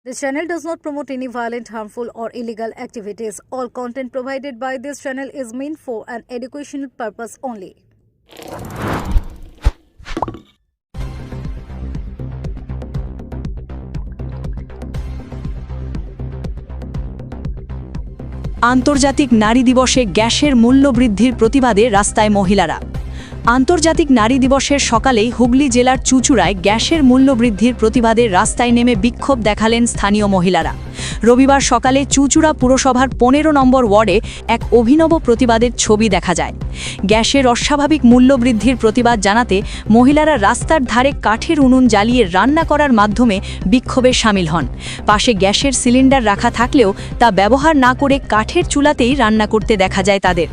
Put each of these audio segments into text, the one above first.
This channel does not promote any violent, harmful, or illegal activities. All content provided by this channel is meant for an educational purpose only. আন্তর্জাতিক নারী দিবসে গ্যাসের মূল্য বৃদ্ধির প্রতিবাদে রাস্তায় মহিলারা। আন্তর্জাতিক নারী দিবসের সকালেই হুগলি জেলার চুঁচুড়ায় গ্যাসের মূল্য বৃদ্ধির প্রতিবাদে রাস্তায় নেমে বিক্ষোভ দেখালেন স্থানীয় মহিলারা। রবিবার সকালে চুঁচুড়া পুরসভার 15 নম্বর ওয়ার্ডে এক অভিনব প্রতিবাদের ছবি দেখা যায়। গ্যাসের অস্বাভাবিক মূল্য বৃদ্ধির প্রতিবাদ জানাতে মহিলারা রাস্তার ধারে কাঠের উনুন জ্বালিয়ে রান্না করার মাধ্যমে বিক্ষোভে সামিল হন। পাশে গ্যাসের সিলিন্ডার রাখা থাকলেও তা ব্যবহার না করে কাঠের চুলাতেই রান্না করতে দেখা যায় তাদের।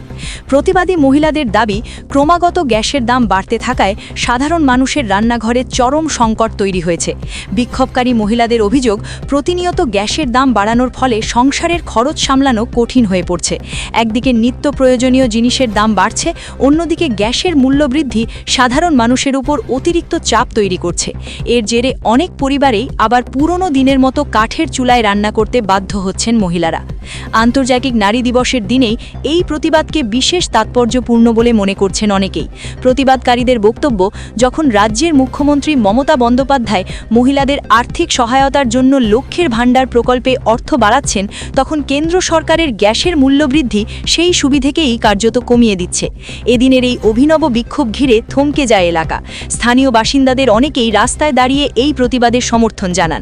প্রতিবাদী মহিলাদের দাবি, ক্রমাগত গ্যাসের দাম বাড়তে থাকায় সাধারণ মানুষের রান্নাঘরে চরম সংকট তৈরি হয়েছে। বিক্ষোভকারী মহিলাদের অভিযোগ, প্রতিনিয়ত গ্যাসের দাম বাড়ানোর ফলে সংসারের খরচ সামলানো কঠিন হয়ে পড়ছে। একদিকে নিত্য প্রয়োজনীয় জিনিসের দাম বাড়ছে, অন্যদিকে গ্যাসের মূল্যবৃদ্ধি সাধারণ মানুষের উপর অতিরিক্ত চাপ তৈরি করছে। এর জেরে অনেক পরিবারেই আবার পুরনো দিনের মতো কাঠের চুলায় রান্না করতে বাধ্য হচ্ছেন মহিলারা। আন্তর্জাতিক নারী দিবসের দিনেই এই প্রতিবাদকে বিশেষ তাৎপর্যপূর্ণ বলে মনে করছেন অনেকেই। প্রতিবাদকারীদের বক্তব্য, যখন রাজ্যের মুখ্যমন্ত্রী মমতা বন্দ্যোপাধ্যায় মহিলাদের আর্থিক সহায়তার জন্য লক্ষ্যের ভাণ্ডার প্রকল্পে অর্থ বাড়াচ্ছেন, তখন কেন্দ্র সরকারের গ্যাসের মূল্যবৃদ্ধি সেই সুবিধেকেই কার্যত কমিয়ে দিচ্ছে। এদিনের এই অভিনব বিক্ষোভ ঘিরে থমকে যায় এলাকা। স্থানীয় বাসিন্দাদের অনেকেই রাস্তায় দাঁড়িয়ে এই প্রতিবাদের সমর্থন জানান।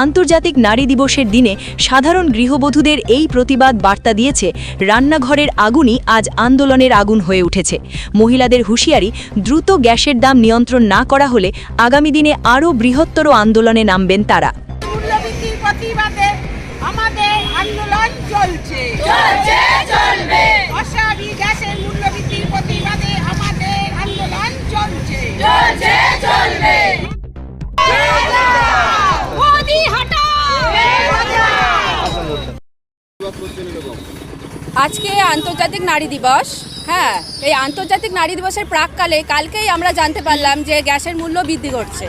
আন্তর্জাতিক নারী দিবসের দিনে সাধারণ গৃহবধূদের এই প্রতিবাদ বার্তা দিয়েছে, রান্নাঘরের আগুনই আজ আন্দোলনের আগুন হয়ে উঠেছে। মহিলাদের হুঁশিয়ারি, দ্রুত গ্যাসের দাম নিয়ন্ত্রণ না করা হলে আগামী দিনে আরও বৃহত্তর আন্দোলনে নামবেন তারা। আমাদের আন্দোলন চলছে, চলবে। অস্বাভাবিক গ্যাসের মূল্যবৃদ্ধির প্রতিবাদে আমাদের আন্দোলন চলছে, চলবে। আজকে আন্তর্জাতিক নারী দিবস। এই আন্তর্জাতিক নারী দিবসের প্রাককালে কালকেই আমরা জানতে পারলাম যে গ্যাসের মূল্য বৃদ্ধি করছে।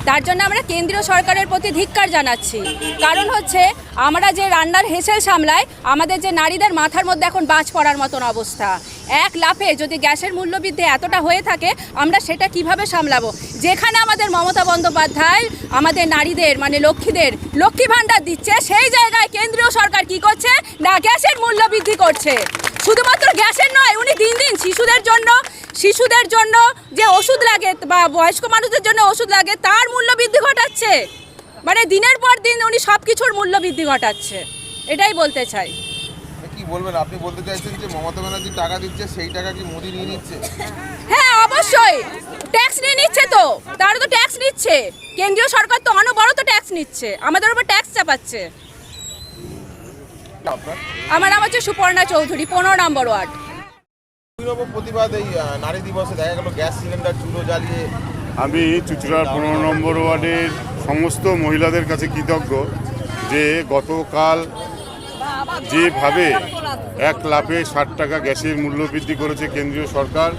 তার জন্য আমরা কেন্দ্রীয় সরকারের প্রতি ধিক্কার জানাচ্ছি। কারণ হচ্ছে, আমরা যে রান্নার হেসেল সামলাই, আমাদের যে নারীদের মাথার মধ্যে এখন বাজ পড়ার মতন অবস্থা। এক লাফে যদি গ্যাসের মূল্যবৃদ্ধি এতটা হয়ে থাকে, আমরা সেটা কিভাবে সামলাবো? যেখানে আমাদের মমতা বন্দ্যোপাধ্যায় আমাদের নারীদের লক্ষ্মীদের লক্ষ্মী ভাণ্ডার দিচ্ছে, সেই জায়গায় কেন্দ্রীয় সরকার কি করছে না, গ্যাসের মূল্য বৃদ্ধি করছে। শুধুমাত্র গ্যাসের নয়, উনি দিন দিন শিশুদের জন্য যে ওষুধ লাগে বা বয়স্ক মানুষদের জন্য ওষুধ লাগে, তার মূল্য বৃদ্ধি ঘটাচ্ছে। দিনের পর দিন উনি সব কিছুর মূল্য বৃদ্ধি ঘটাচ্ছে। এটাই বলতে চাই। কি বলবেন? আপনি বলতে চাইছেন যে মমতা ব্যানার্জি টাকা দিচ্ছে, সেই টাকা কি মোদি নিয়ে নিচ্ছে? হ্যাঁ, অবশ্যই ট্যাক্স নিয়ে নিচ্ছে। তো তারও তো ট্যাক্স নিচ্ছে। কেন্দ্রীয় সরকার তো অনবরত ট্যাক্স নিচ্ছে, আমাদের উপর ট্যাক্স চাপাচ্ছে। আমার নাম হচ্ছে সুপর্ণা চৌধুরী, 15 নম্বর ওয়ার্ড। প্রতিবাদ এই নারী দিবসে দেখা গেল গ্যাস সিলিন্ডার চুলো জ্বালিয়ে। আমি চুঁচুড়ার 15 নম্বর ওয়ার্ডের সমস্ত মহিলাদের কাছে কৃতজ্ঞ যে গতকাল যেভাবে এক লাফে 60 টাকা গ্যাসের মূল্য বৃদ্ধি করেছে কেন্দ্রীয় সরকার,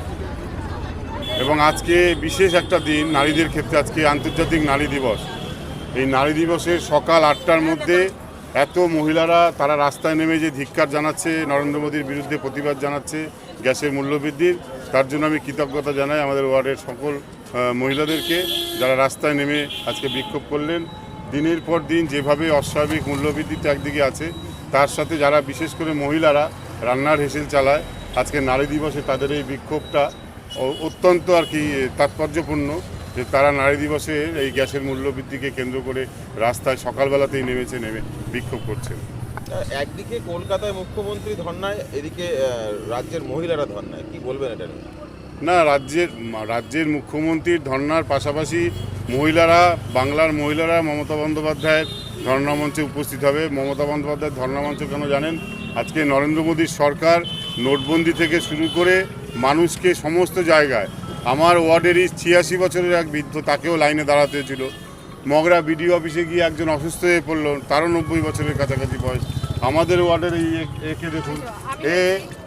এবং আজকে বিশেষ একটা দিন নারীদের ক্ষেত্রে, আজকে আন্তর্জাতিক নারী দিবস। এই নারী দিবসের সকাল 8টার মধ্যে এত মহিলারা তারা রাস্তায় নেমে যে ধিক্কার জানাচ্ছে, নরেন্দ্র মোদীর বিরুদ্ধে প্রতিবাদ জানাচ্ছে গ্যাসের মূল্যবৃদ্ধির, তার জন্য আমি কৃতজ্ঞতা জানাই আমাদের ওয়ার্ডের সকল মহিলাদেরকে, যারা রাস্তায় নেমে আজকে বিক্ষোভ করলেন। দিনের পর দিন যেভাবে অস্বাভাবিক মূল্যবৃদ্ধিতে একদিকে আছে, তার সাথে যারা বিশেষ করে মহিলারা রান্নার হেসেল চালায়, আজকে নারী দিবসে তাদের এই বিক্ষোভটা অত্যন্ত তাৎপর্যপূর্ণ যে তারা নারী দিবসে এই গ্যাসের মূল্যবৃদ্ধিকে কেন্দ্র করে রাস্তায় সকালবেলাতেই নেমে বিক্ষোভ করছেন। একদিকে কলকাতায় মুখ্যমন্ত্রী ধর্নায়, এদিকে রাজ্যের মহিলারা ধর্নায়, কি বলবেন এটা নিয়ে? না, রাজ্যের মুখ্যমন্ত্রীর ধর্নার পাশাপাশি বাংলার মহিলারা মমতা বন্দ্যোপাধ্যায়ের ধর্না মঞ্চে উপস্থিত হবে। মমতা বন্দ্যোপাধ্যায়ের ধর্না মঞ্চ কেন জানেন? আজকে নরেন্দ্র মোদীর সরকার নোটবন্দি থেকে শুরু করে মানুষকে সমস্ত জায়গায়, আমার ওয়ার্ডেরই 86 বছরের এক বৃদ্ধ, তাকেও লাইনে দাঁড়াতে হয়েছিল। মগরা বিডিও অফিসে গিয়ে একজন অসুস্থ হয়ে পড়ল, তারও 90 বছরের কাছাকাছি বয়স। আমাদের ওয়ার্ডের একে দেখুন,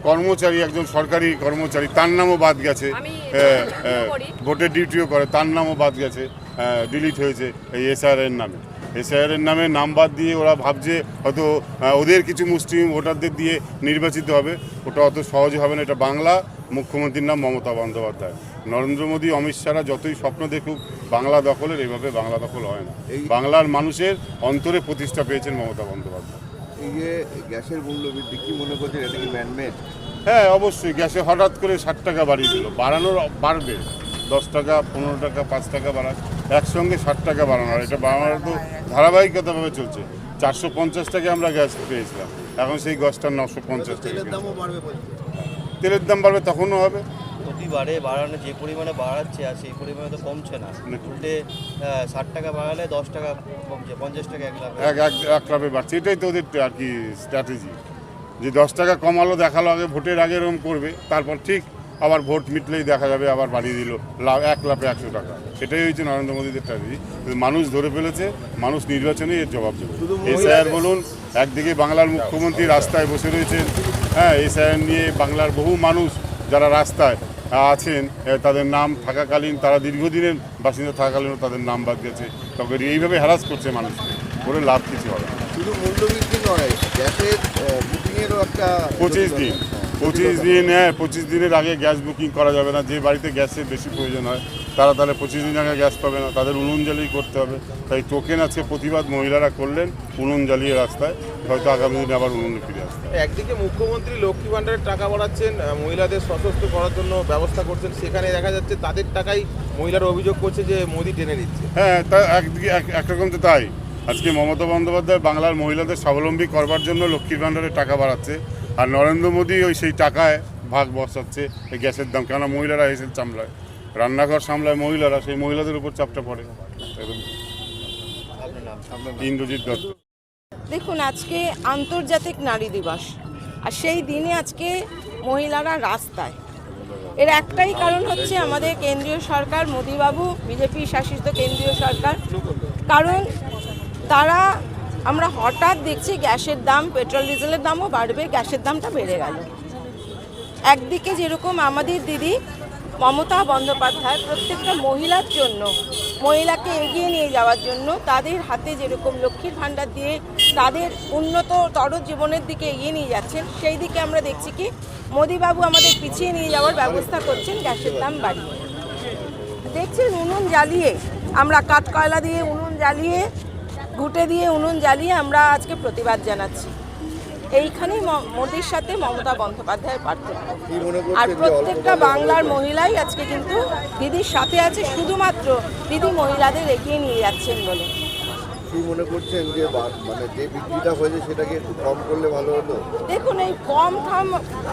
কর্মচারী, একজন সরকারি কর্মচারী, তার নামও বাদ গেছে, ভোটের ডিউটিও করে, তার নামও বাদ গেছে, ডিলিট হয়েছে এই SRN নামে। এসআইআরের নামে নাম বাদ দিয়ে ওরা ভাবছে হয়তো ওদের কিছু মুসলিম ভোটারদের দিয়ে নির্বাচিত হবে, ওটা অত সহজে হবে না। এটা বাংলা, মুখ্যমন্ত্রীর নাম মমতা বন্দ্যোপাধ্যায়। নরেন্দ্র মোদী, অমিত শাহরা যতই স্বপ্ন দেখুক বাংলা দখলের, এইভাবে বাংলা দখল হয় না। বাংলার মানুষের অন্তরে প্রতিষ্ঠা পেয়েছেন মমতা বন্দ্যোপাধ্যায়। এই যে গ্যাসের মূল্য বৃদ্ধি কি মনে করছেন এটা কি ম্যানমেড? হ্যাঁ, অবশ্যই। গ্যাসে হঠাৎ করে 60 টাকা বাড়িয়ে দিল, বাড়বে 10 টাকা, 15 টাকা, 5 টাকা বাড়ায়, একসঙ্গে 60 টাকা বাড়ানো। আর এটা বাড়ানোর তো ধারাবাহিকতাভাবে চলছে। 450 টাকা আমরা গ্যাস পেয়েছিলাম, এখন সেই গ্যাসটা 950 টাকা। তেলের দাম বাড়বে, তখনও হবে। প্রতিবারে বাড়ানো যে পরিমাণে বাড়াচ্ছে আর সেই পরিমাণে তো কমছে না। উল্টে 60 টাকা বাড়ালে 10 টাকা কমছে, 50 টাকা এক লাভে বাড়ছে। এটাই তো ওদের আর কি স্ট্র্যাটেজি, যে 10 টাকা কমালো, দেখালো আগে ভোটের আগে এরকম করবে, তারপর ঠিক আবার ভোট মিটলেই দেখা যাবে আবার বাড়িয়ে দিল 1 লাফে 100 টাকা। এটাই হচ্ছে নরেন্দ্র মোদীদের স্ট্র্যাটেজি। মানুষ ধরে ফেলেছে, মানুষ নির্বাচনেই এর জবাব দেবে। এসআইআর বলুন, একদিকে বাংলার মুখ্যমন্ত্রী রাস্তায় বসে রয়েছেন, হ্যাঁ, এসআইআর নিয়ে বাংলার বহু মানুষ যারা রাস্তায় আছেন, তাদের নাম থাকাকালীন, তারা দীর্ঘদিনের বাসিন্দা থাকাকালীনও তাদের নাম বাদ গেছে। তবে এইভাবে হ্যারাস করছে মানুষকে, করে লাভ কিছু হবে না। শুধু মূল্যবৃদ্ধি নয়, গ্যাসের বুকিংয়েরও একটা 25 দিন, 25 দিনের আগে গ্যাস বুকিং করা যাবে না। যে বাড়িতে গ্যাসের বেশি প্রয়োজন হয় তারা তাহলে 25 দিন আগে গ্যাস পাবে না, তাদের উনুন জ্বালিয়ে করতে হবে। তাই টোকেন আছে, প্রতিবাদ মহিলারা করলেন উনুন জ্বালিয়ে রাস্তায়, হয়তো আগামী দিনে আবার উনুনে ফিরে আসতে। একদিকে মুখ্যমন্ত্রী লক্ষ্মী ভাণ্ডারের টাকা বাড়াচ্ছেন, মহিলাদের সশস্ত্র করার জন্য ব্যবস্থা করছেন, সেখানে দেখা যাচ্ছে তাদের টাকাই মহিলারা অভিযোগ করছে যে মোদি টেনে দিচ্ছে। হ্যাঁ, তা একদিকে একরকম তো তাই। আজকে মমতা বন্দ্যোপাধ্যায় বাংলার মহিলাদের স্বাবলম্বী করবার জন্য লক্ষ্মীর ভাণ্ডারের টাকা বাড়াচ্ছে, আর নরেন্দ্র মোদী ওই সেই টাকায় ভাগ বসাচ্ছে এই গ্যাসের দাম। কেননা মহিলারা এসে সামলায়, রান্নাঘর সামলায় মহিলারা, সেই মহিলাদের উপর চাপটা পড়ে। ইন্দ্রজিৎ দত্ত। দেখুন, আজকে আন্তর্জাতিক নারী দিবস, আর সেই দিনে আজকে মহিলারা রাস্তায়। এর একটাই কারণ হচ্ছে আমাদের কেন্দ্রীয় সরকার, মোদিবাবু, বিজেপি শাসিত কেন্দ্রীয় সরকার। কারণ তারা, আমরা হঠাৎ দেখছি গ্যাসের দাম, পেট্রোল ডিজেলের দামও বাড়বে, গ্যাসের দামটা বেড়ে গেল। একদিকে যেরকম আমাদের দিদি মমতা বন্দ্যোপাধ্যায় প্রত্যেকটা মহিলার জন্য, মহিলাকে এগিয়ে নিয়ে যাওয়ার জন্য তাদের হাতে যেরকম লক্ষ্মীর ভাণ্ডার দিয়ে তাদের উন্নততর জীবনের দিকে এগিয়ে নিয়ে যাচ্ছেন, সেই দিকে আমরা দেখছি কি মোদিবাবু আমাদের পিছিয়ে নিয়ে যাওয়ার ব্যবস্থা করছেন গ্যাসের দাম বাড়িয়ে। দেখছেন উনুন জ্বালিয়ে, আমরা কাঠকয়লা দিয়ে উনুন জ্বালিয়ে, ঘুঁটে দিয়ে উনুন জ্বালিয়ে আমরা আজকে প্রতিবাদ জানাচ্ছি। এইখানেই মোদির সাথে মমতা বন্দ্যোপাধ্যায়ের পার্থক্য। আর প্রত্যেকটা বাংলার মহিলাই আজকে কিন্তু দিদির সাথে আছে, শুধুমাত্র দিদি মহিলাদের এগিয়ে নিয়ে যাচ্ছেন বলে। কি মনে করছেন যে মানে যে বিক্রিটা হয়েছে সেটাকে একটু কম করলে ভালো হতো? দেখুন, এই কম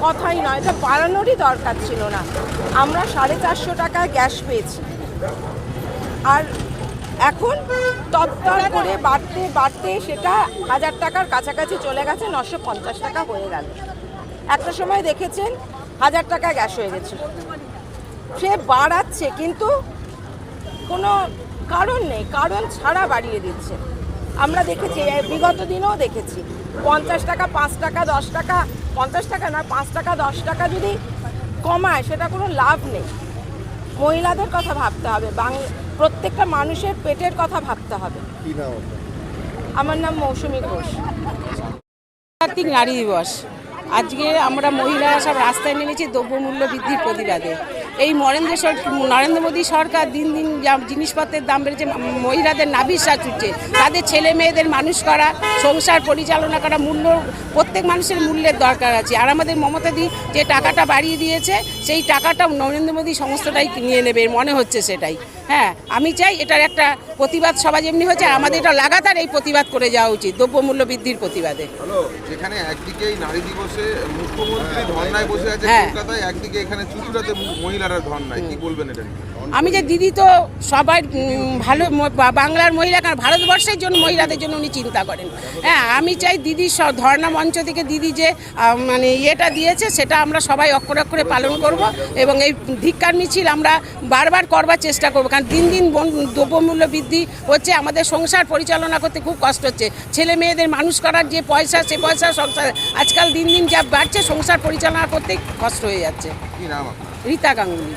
কথাই নয়, এটা বাড়ানোরই দরকার ছিল না। আমরা 450 টাকা গ্যাস পেয়েছি, আর এখন তত্তর করে বাড়তে বাড়তে সেটা 1000 টাকার কাছাকাছি চলে গেছে, 950 টাকা হয়ে গেল। একটা সময় দেখেছেন 1000 টাকা গ্যাস হয়ে গেছে। সে বাড়াচ্ছে কিন্তু কোনো কারণ নেই, কারণ ছাড়া বাড়িয়ে দিচ্ছে। আমরা দেখেছি, বিগত দিনেও দেখেছি 50 টাকা, 5 টাকা, 10 টাকা, 50 টাকা না 5 টাকা 10 টাকা যদি কমায় সেটা কোনো লাভ নেই। মহিলাদের কথা ভাবতে হবে, প্রত্যেকটা মানুষের পেটের কথা ভাবতে হবে। কি নাম? আমার নাম মৌসুমী ঘোষ। আন্তর্জাতিক নারী দিবস, আজকে আমরা মহিলারা সব রাস্তায় নেমেছি দ্রব্যমূল্য বৃদ্ধির প্রতিবাদে। এই নরেন্দ্র মোদী সরকার দিন দিন জিনিসপত্রের দাম বেড়েছে, মহিলাদের নাভিশ্বাস উঠছে। তাদের ছেলে মেয়েদের মানুষ করা, সংসার পরিচালনা করা, প্রত্যেক মানুষের মূল্যের দরকার আছে। আর আমাদের মমতাদি যে টাকাটা বাড়িয়ে দিয়েছে, সেই টাকাটা নরেন্দ্র মোদী সমস্তটাই নিয়ে নেবে, মনে হচ্ছে সেটাই। হ্যাঁ, আমি চাই এটার একটা প্রতিবাদ সভা যেমনি হচ্ছে, আমাদের এটা লাগাতার এই প্রতিবাদ করে যাওয়া উচিত, দ্রব্যমূল্য বৃদ্ধির প্রতিবাদে। যেখানে একদিকে এই নারী দিবসে মুখ্যমন্ত্রী ধর্নায় বসে আছে কলকাতায়, একদিকে এখানে চুঁচুড়াতে মহিলারা ধর্নায়, কি বলবেন এটা? আমি যে দিদি তো সবাই ভালো, বাংলার মহিলা, কারণ ভারতবর্ষের জন্য মহিলাদের জন্য উনি চিন্তা করেন। হ্যাঁ, আমি চাই দিদির ধর্না মঞ্চ থেকে দিদি যে মানে ইয়েটা দিয়েছে সেটা আমরা সবাই অক্ষরে অক্ষরে পালন করব, এবং এই ধিক্কার মিছিল আমরা বারবার করবার চেষ্টা করব। কারণ দিন দিন দ্রব্যমূল্য বৃদ্ধি হচ্ছে, আমাদের সংসার পরিচালনা করতে খুব কষ্ট হচ্ছে। ছেলে মেয়েদের মানুষ করার যে পয়সা, সে পয়সা সংসার আজকাল দিন দিন যা বাড়ছে, সংসার পরিচালনা করতে কষ্ট হয়ে যাচ্ছে। কি নাম? রীতা গাঙ্গুলি।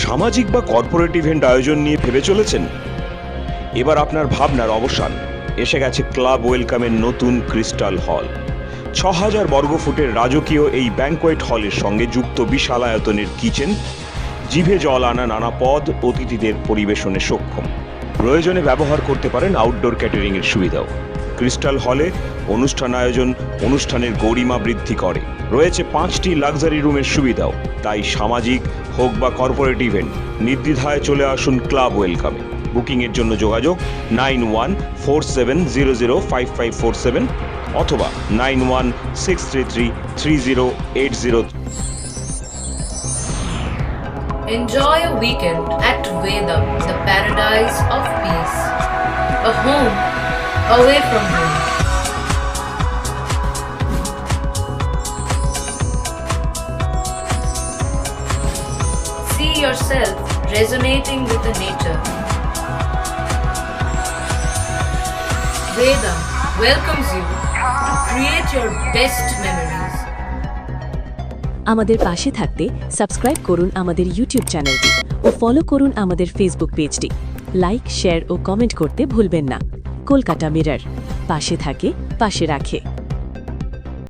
সামাজিক বা কর্পোরেট ইভেন্ট আয়োজন নিয়ে ভেবে চলেছেন? এবার আপনার ভাবনার অবসান। এসে গেছে ক্লাব ওয়েলকামের নতুন ক্রিস্টাল হল। ৬,০০০ বর্গফুটের রাজকীয় এই ব্যাংকোয়েট হলের সঙ্গে যুক্ত বিশাল আয়তনের কিচেন, জিভে জল আনা নানা পদ অতিথিদের পরিবেশনে সক্ষম। প্রয়োজনে ব্যবহার করতে পারেন আউটডোর ক্যাটারিংয়ের সুবিধাও। ক্রিস্টাল হলে অনুষ্ঠান আয়োজন অনুষ্ঠানের গরিমা বৃদ্ধি করে। রয়েছে 5টি লাক্সারি রুমের সুবিধাও। তাই সামাজিক হোক বা কর্পোরেট ইভেন্ট, নির্দ্বিধায় চলে আসুন ক্লাব ওয়েলকামে। বুকিংয়ের জন্য যোগাযোগ 9147005547 অথবা 9163333080। Enjoy a weekend at Vedam, the paradise of peace. A home away from home. See yourself resonating with the nature. Vedam welcomes you to create your best memories. আমাদের পাশে থাকতে সাবস্ক্রাইব করুন আমাদের ইউটিউব চ্যানেলটি ও ফলো করুন আমাদের Facebook পেজটি। Like, share ও comment করতে ভুলবেন না। কলকাতা মিরর, পাশে থাকে, পাশে রাখে।